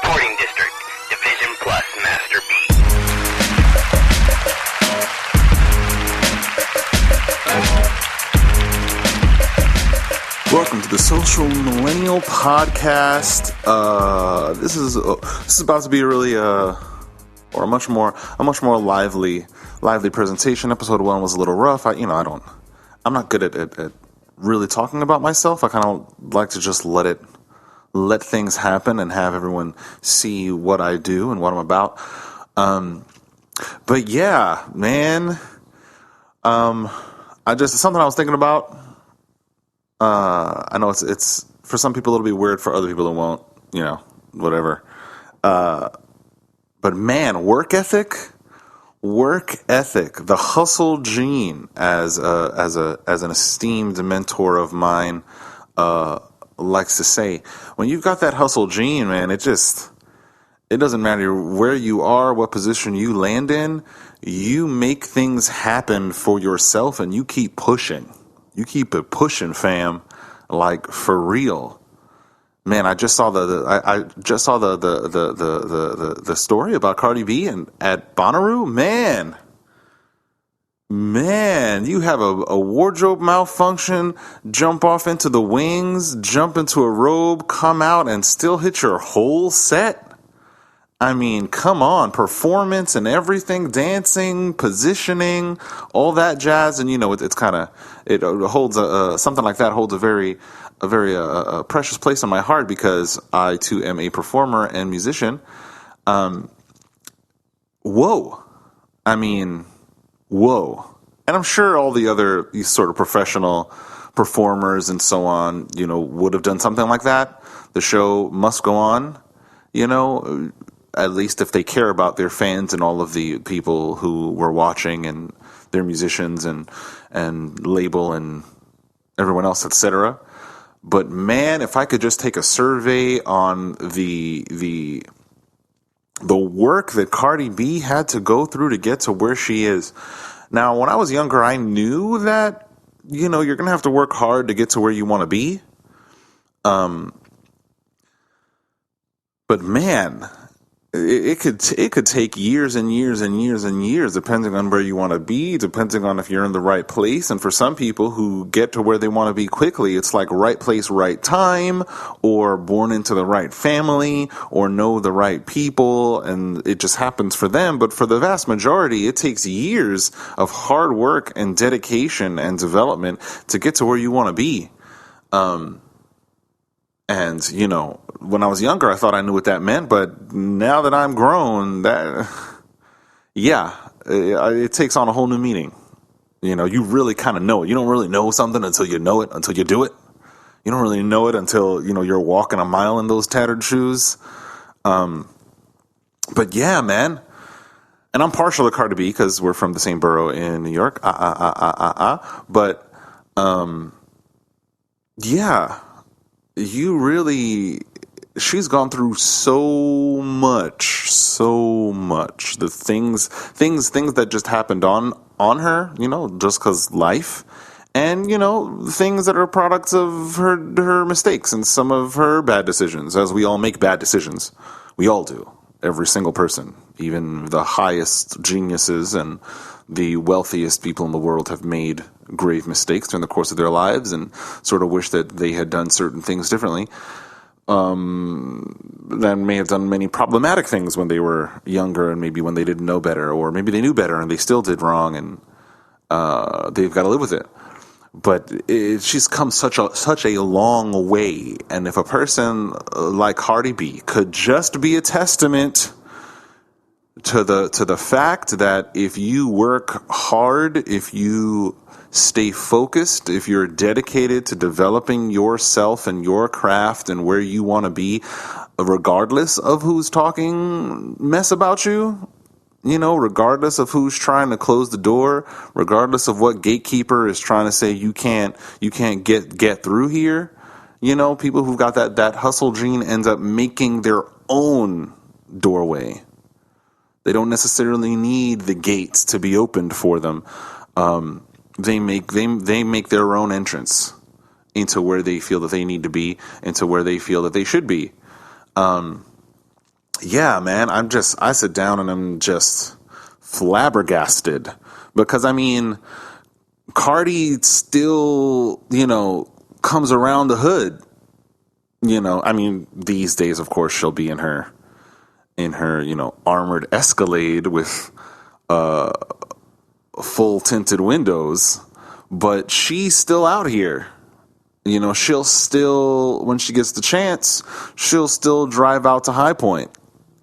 Recording District, Division Plus Master B. Welcome to the Social Millennial Podcast. This is about to be a really or a much more lively presentation. Episode 1 was a little rough. I'm not good at really talking about myself. I kind of like to just let things happen and have everyone see what I do and what I'm about. But yeah, man, something I was thinking about. I know it's for some people it'll be weird, for other people it won't, whatever. But man, work ethic, the hustle gene, as an esteemed mentor of mine likes to say, when you've got that hustle gene, man, it doesn't matter where you are, what position you land in, you make things happen for yourself and you keep pushing. You keep it pushing, fam, like for real. Man, I just saw the story about Cardi B and at Bonnaroo. Man, you have a wardrobe malfunction, jump off into the wings, jump into a robe, come out and still hit your whole set. I mean, come on, performance and everything, dancing, positioning, all that jazz, and it holds something like that holds a very precious place in my heart because I too am a performer and musician. Whoa, and I'm sure all the other sort of professional performers and so on, would have done something like that. The show must go on, at least if they care about their fans and all of the people who were watching and their musicians and label and everyone else, etc. But man, if I could just take a survey on the work that Cardi B had to go through to get to where she is. Now, when I was younger, I knew that, you're going to have to work hard to get to where you want to be. But man, it could take years and years and years and years, depending on where you want to be, depending on if you're in the right place. And for some people who get to where they want to be quickly, it's like right place, right time, or born into the right family, or know the right people, and it just happens for them. But for the vast majority, it takes years of hard work and dedication and development to get to where you want to be. And, when I was younger, I thought I knew what that meant, but now that I'm grown, it takes on a whole new meaning. You really kind of know it. You don't really know something until you know it, until you do it. You don't really know it until, you're walking a mile in those tattered shoes. But yeah, man. And I'm partial to Cardi B because we're from the same borough in New York. But, yeah. She's gone through so much. The things that just happened on her, just because life, and, things that are products of her mistakes and some of her bad decisions, as we all make bad decisions. We all do. Every single person, even the highest geniuses and the wealthiest people in the world have made grave mistakes during the course of their lives and sort of wish that they had done certain things differently. That may have done many problematic things when they were younger and maybe when they didn't know better, or maybe they knew better and they still did wrong, and they've got to live with it. But she's come such a long way, and if a person like Cardi B could just be a testament to the fact that if you work hard, if you stay focused, if you're dedicated to developing yourself and your craft and where you want to be, regardless of who's talking mess about you, regardless of who's trying to close the door, regardless of what gatekeeper is trying to say you can't get through here, people who've got that hustle gene ends up making their own doorway. They don't necessarily need the gates to be opened for them. They make their own entrance into where they feel that they need to be, into where they feel that they should be. yeah, man, I sit down and I'm just flabbergasted because I mean, Cardi still, comes around the hood. I mean, these days, of course, she'll be in her, armored Escalade with full tinted windows, but she's still out here. She'll still, when she gets the chance, she'll still drive out to High Point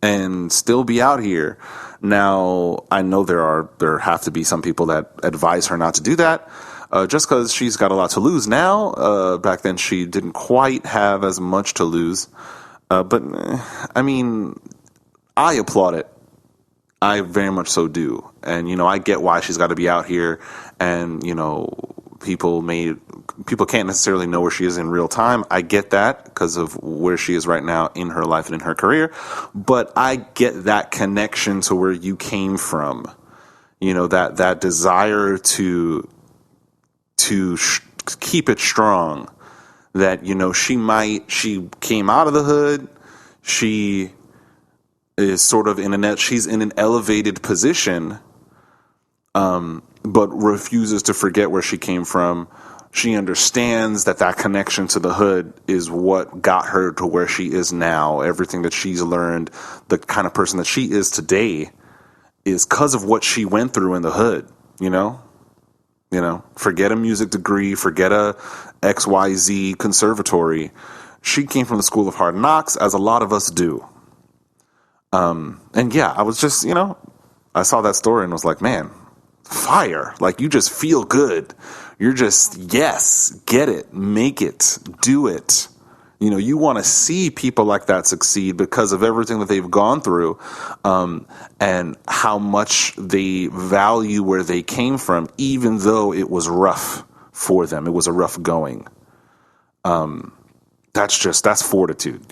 and still be out here. Now, I know there have to be some people that advise her not to do that, just because she's got a lot to lose now. Back then, she didn't quite have as much to lose. But, I mean, I applaud it. I very much so do. And, I get why she's got to be out here. And, people can't necessarily know where she is in real time. I get that because of where she is right now in her life and in her career. But I get that connection to where you came from. That desire to keep it strong. That, she came out of the hood. She is sort of she's in an elevated position, but refuses to forget where she came from. She understands that connection to the hood is what got her to where she is now. Everything that she's learned, the kind of person that she is today, is because of what she went through in the hood, forget a music degree, forget a XYZ conservatory. She came from the school of hard knocks, as a lot of us do. And yeah, I was just, I saw that story and was like, man, fire. Like, you just feel good. You're just, yes, get it, make it, do it. You want to see people like that succeed because of everything that they've gone through, and how much they value where they came from, even though it was rough for them. It was a rough going. That's fortitude,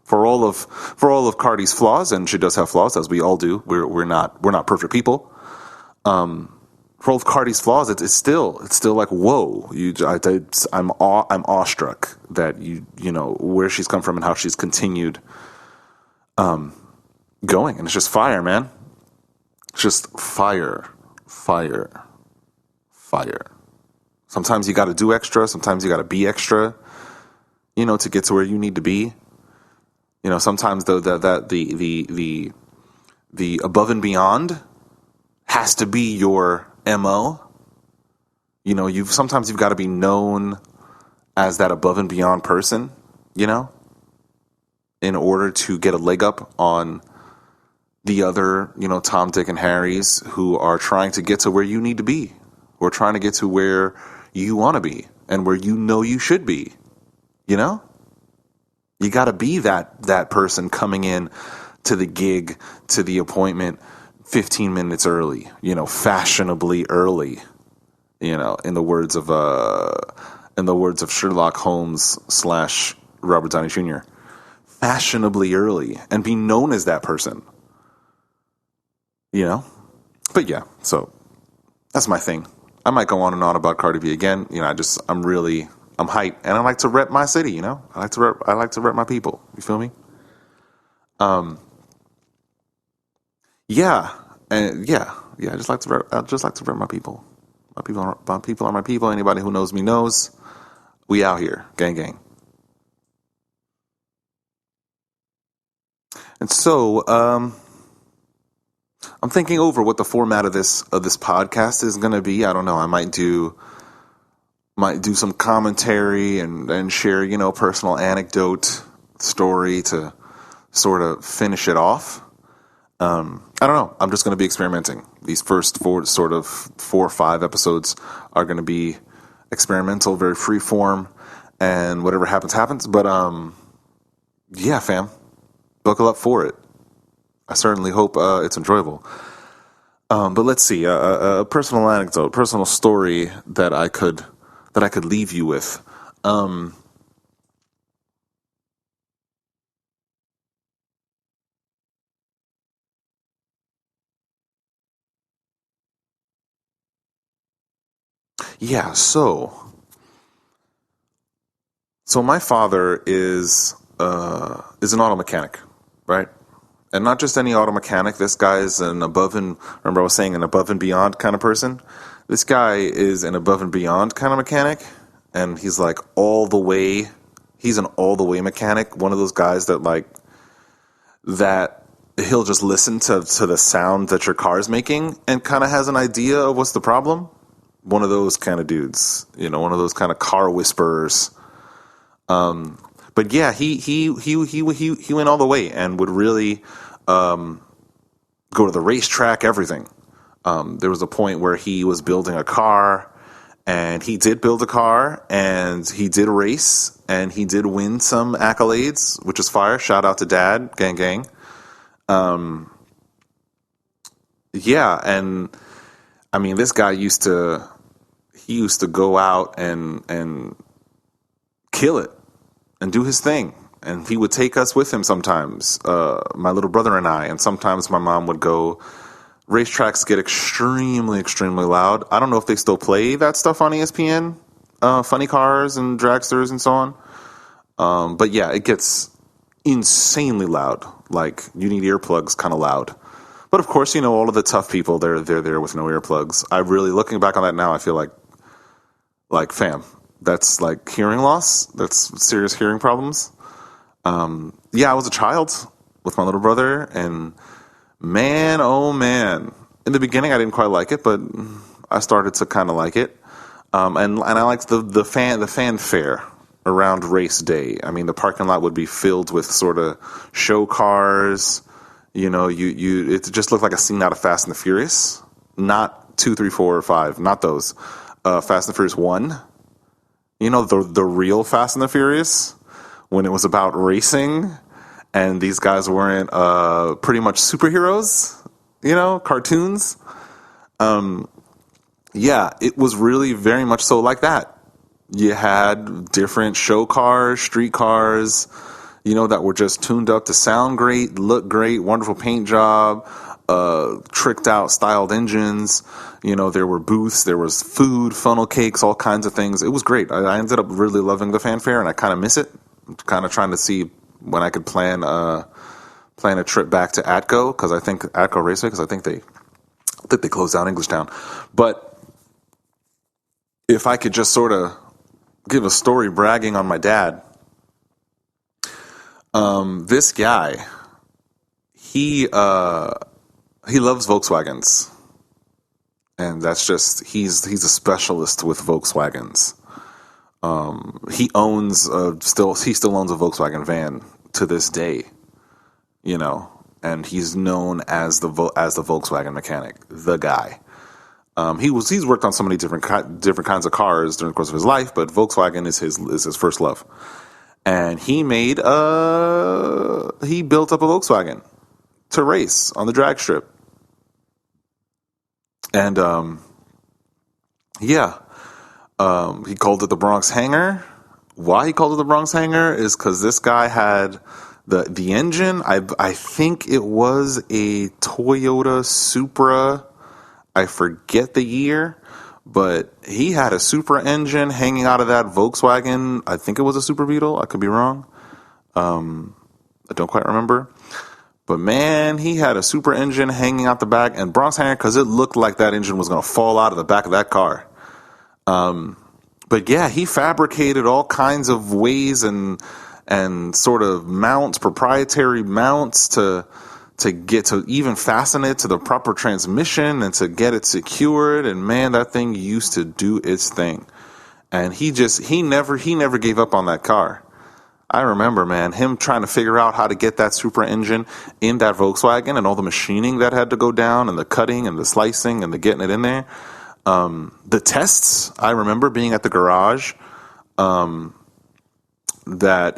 For all of Cardi's flaws, and she does have flaws, as we all do. We're not perfect people. For all of Cardi's flaws, it's still like, whoa. I'm awestruck that where she's come from and how she's continued going, and it's just fire, man. It's just fire. Sometimes you got to do extra. Sometimes you got to be extra. To get to where you need to be. Sometimes the above and beyond has to be your MO. Sometimes you've got to be known as that above and beyond person, in order to get a leg up on the other, Tom, Dick, and Harrys who are trying to get to where you need to be, or trying to get to where you want to be and where you should be, You got to be that person coming in to the gig, to the appointment 15 minutes early, fashionably early, in the words of Sherlock Holmes / Robert Downey Jr., fashionably early, and be known as that person, But yeah, so that's my thing. I might go on and on about Cardi B again. I'm hyped, and I like to rep my city. I like to rep my people. You feel me? Yeah, and yeah. I just like to rep my people. My people are my people. Anybody who knows me knows. We out here, gang. And so, I'm thinking over what the format of this podcast is going to be. I don't know. I might do some commentary and share, personal anecdote, story to sort of finish it off. I don't know. I'm just going to be experimenting. These first 4 or 5 episodes are going to be experimental, very free form, and whatever happens. But yeah, fam, buckle up for it. I certainly hope it's enjoyable. But let's see, a personal anecdote, personal story that I could leave you with. Yeah, so my father is an auto mechanic, right? And not just any auto mechanic. This guy is remember I was saying an above and beyond kind of person? This guy is an above and beyond kind of mechanic. And he's like he's an all the way mechanic. One of those guys that he'll just listen to the sound that your car is making and kind of has an idea of what's the problem. One of those kind of dudes, one of those kind of car whisperers. But yeah, he went all the way and would really go to the racetrack, everything. There was a point where he was building a car, and he did build a car, and he did race, and he did win some accolades, which is fire. Shout out to Dad, gang gang. Yeah, and I mean, this guy used to go out and kill it and do his thing. And he would take us with him sometimes, my little brother and I, and sometimes my mom would go. Racetracks get extremely, extremely loud. I don't know if they still play that stuff on ESPN, funny cars and dragsters and so on. But yeah, it gets insanely loud. Like, you need earplugs kind of loud. But of course, all of the tough people, they're there with no earplugs. I really, looking back on that now, I feel like fam, that's like hearing loss. That's serious hearing problems. Yeah, I was a child with my little brother, and man, oh man. In the beginning, I didn't quite like it, but I started to kind of like it. And I liked the fanfare around race day. I mean, the parking lot would be filled with sort of show cars. It just looked like a scene out of Fast and the Furious. Not 2, 3, 4, or 5. Not those. Fast and the Furious 1. The real Fast and the Furious, when it was about racing. And these guys weren't pretty much superheroes, cartoons. Yeah, it was really very much so like that. You had different show cars, street cars, that were just tuned up to sound great, look great, wonderful paint job, tricked out, styled engines. There were booths, there was food, funnel cakes, all kinds of things. It was great. I ended up really loving the fanfare, and I kind of miss it. I'm kind of trying to see when I could plan a trip back to Atco, because I think Atco Raceway, because I think they closed down Englishtown. But if I could just sort of give a story bragging on my dad, this guy, he loves Volkswagens, and that's just he's a specialist with Volkswagens. He still owns a Volkswagen van to this day, and he's known as the Volkswagen mechanic, the guy. He's worked on so many different kinds of cars during the course of his life, but Volkswagen is his first love. And he built up a Volkswagen to race on the drag strip. And yeah. He called it the Bronx Hangar. Why he called it the Bronx Hangar is because this guy had the engine. I think it was a Toyota Supra. I forget the year, but he had a Supra engine hanging out of that Volkswagen. I think it was a Super Beetle. I could be wrong. I don't quite remember. But man, he had a Supra engine hanging out the back, and Bronx Hangar, because it looked like that engine was going to fall out of the back of that car. But yeah, he fabricated all kinds of ways and sort of mounts, proprietary mounts to get to even fasten it to the proper transmission and to get it secured. And man, that thing used to do its thing. And he never gave up on that car. I remember, man, him trying to figure out how to get that Supra engine in that Volkswagen and all the machining that had to go down and the cutting and the slicing and the getting it in there. The tests, I remember being at the garage that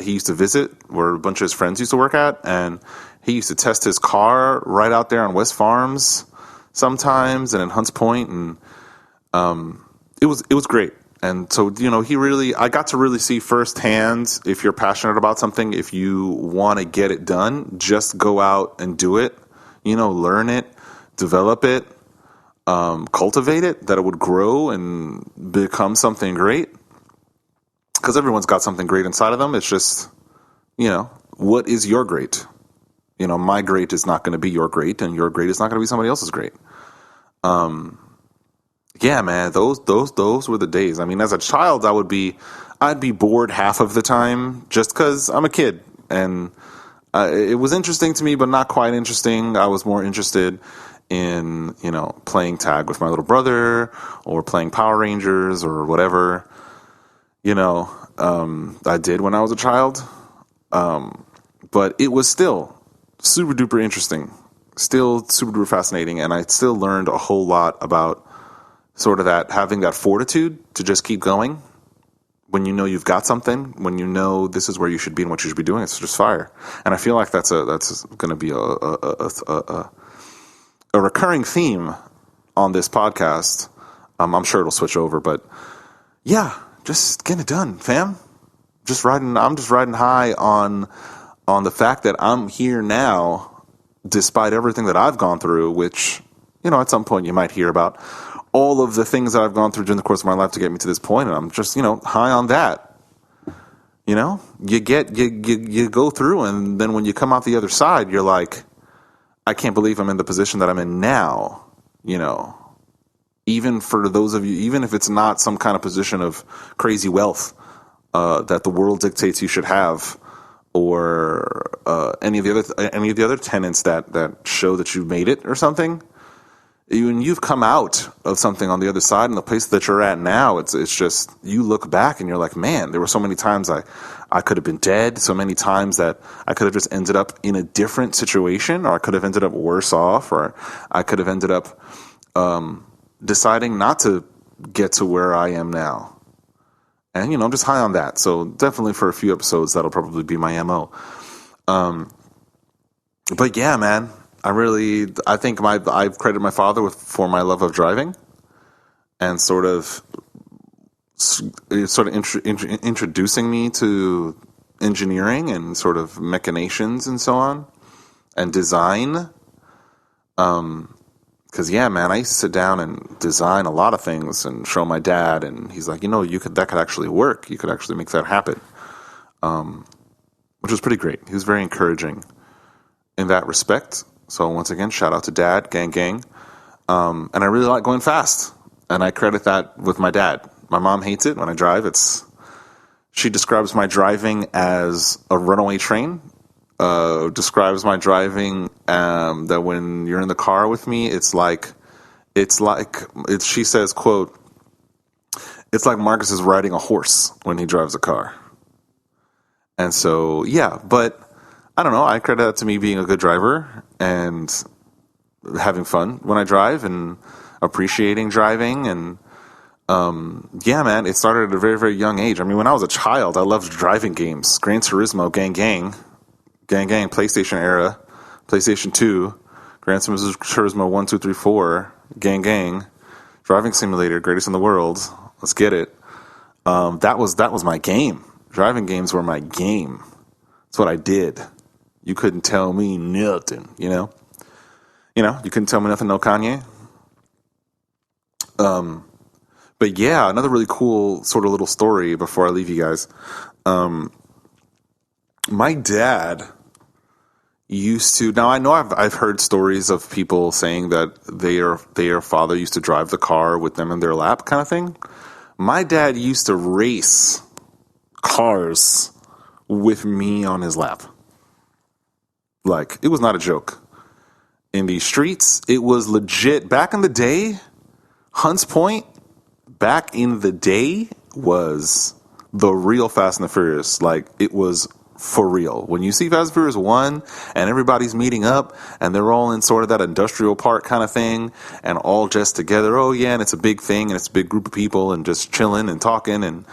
he used to visit, where a bunch of his friends used to work at, and he used to test his car right out there on West Farms sometimes and in Hunts Point, and it was great. And so, I got to really see firsthand, if you're passionate about something, if you want to get it done, just go out and do it, learn it, develop it, cultivate it, that it would grow and become something great. Because everyone's got something great inside of them. It's just, what is your great? My great is not going to be your great, and your great is not going to be somebody else's great. Yeah, man, those were the days. I mean, as a child, I'd be bored half of the time just because I'm a kid, and it was interesting to me, but not quite interesting. I was more interested in, playing tag with my little brother or playing Power Rangers or whatever, I did when I was a child. But it was still super duper interesting, still super duper fascinating. And I still learned a whole lot about sort of having that fortitude to just keep going. When you've got something, when this is where you should be and what you should be doing, it's just fire. And I feel like that's going to be a recurring theme on this podcast. I'm sure it'll switch over, but yeah, just get it done, fam. I'm just riding high on the fact that I'm here now, despite everything that I've gone through. Which, at some point you might hear about all of the things that I've gone through during the course of my life to get me to this point, and I'm just, high on that. You go through, and then when you come out the other side, you're like, I can't believe I'm in the position that I'm in now. Even for those of you, even if it's not some kind of position of crazy wealth that the world dictates you should have, or any of the other tenets that show that you've made it or something. When you've come out of something on the other side, and the place that you're at now, it's just, you look back and you're like, man, there were so many times I could have been dead, so many times that I could have just ended up in a different situation, or I could have ended up worse off, or I could have ended up deciding not to get to where I am now. And, I'm just high on that. So definitely for a few episodes, that'll probably be my MO. But yeah, man. I think I've credited my father for my love of driving, and sort of introducing me to engineering and sort of machinations and so on, and design. Because yeah, man, I used to sit down and design a lot of things and show my dad, and he's like, that could actually work. You could actually make that happen, which was pretty great. He was very encouraging in that respect. So once again, shout out to Dad, gang. And I really like going fast, and I credit that with my dad. My mom hates it when I drive. She describes my driving as a runaway train. Describes my driving that when you're in the car with me, she says, quote, it's like Marcus is riding a horse when he drives a car. And so, yeah, but I don't know. I credit that to me being a good driver and having fun when I drive and appreciating driving. And yeah, man, it started at a very, very young age. I mean, when I was a child, I loved driving games. Gran Turismo, gang, PlayStation era, PlayStation 2, Gran Turismo 1, 2, 3, 4, gang, driving simulator, greatest in the world. Let's get it. That was my game. Driving games were my game. That's what I did. You couldn't tell me nothing, you couldn't tell me nothing, no Kanye. But yeah, another really cool sort of little story before I leave you guys. My dad used to, now I know I've heard stories of people saying that their father used to drive the car with them in their lap kind of thing. My dad used to race cars with me on his lap. Like, it was not a joke. In the streets, it was legit. Back in the day, Hunts Point, back in the day, was the real Fast and the Furious. Like, it was for real. When you see Fast and Furious 1 and everybody's meeting up and they're all in sort of that industrial park kind of thing and all just together, oh yeah, and it's a big thing and it's a big group of people and just chilling and talking and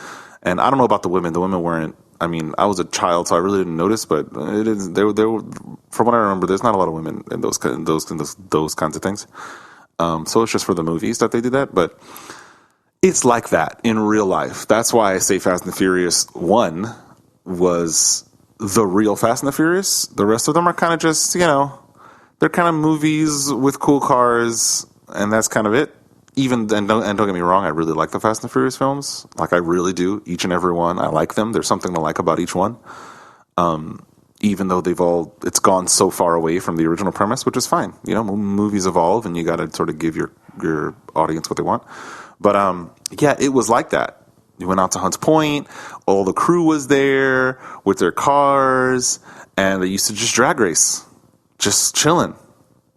I don't know about the women. The women weren't, I mean, I was a child, so I really didn't notice, but it is, there were, from what I remember, there's not a lot of women in those kinds of things. So it's just for the movies that they do that, but it's like that in real life. That's why I say Fast and the Furious 1 was the real Fast and the Furious. The rest of them are kind of just, they're kind of movies with cool cars, and that's kind of it. And don't get me wrong, I really like the Fast and the Furious films. Like, I really do. Each and every one, I like them. There's something to like about each one. even though it's gone so far away from the original premise, which is fine. You know, movies evolve, and you got to sort of give your audience what they want. But yeah, it was like that. You went out to Hunts Point, all the crew was there with their cars, and they used to just drag race, just chilling,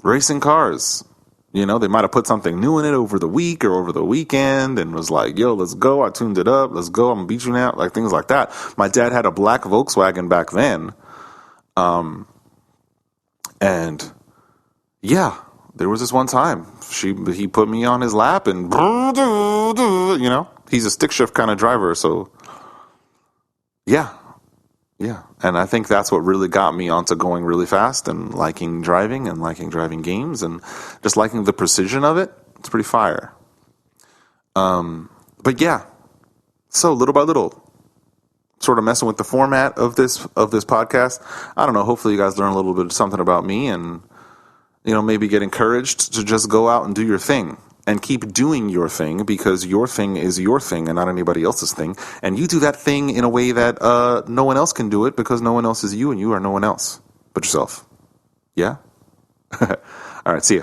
racing cars. You know, they might have put something new in it over the week or over the weekend and was like, yo, let's go. I tuned it up. Let's go. I'm going to beat you now. Like things like that. My dad had a black Volkswagen back then. And yeah, there was this one time he put me on his lap and, you know, he's a stick shift kind of driver. So yeah. And I think that's what really got me onto going really fast and liking driving games and just liking the precision of it. It's pretty fire. But yeah, so little by little, sort of messing with the format of this podcast. I don't know. Hopefully you guys learn a little bit of something about me and, you know, maybe get encouraged to just go out and do your thing and keep doing your thing, because your thing is your thing and not anybody else's thing. And you do that thing in a way that no one else can do it, because no one else is you and you are no one else but yourself. Yeah? All right. See ya.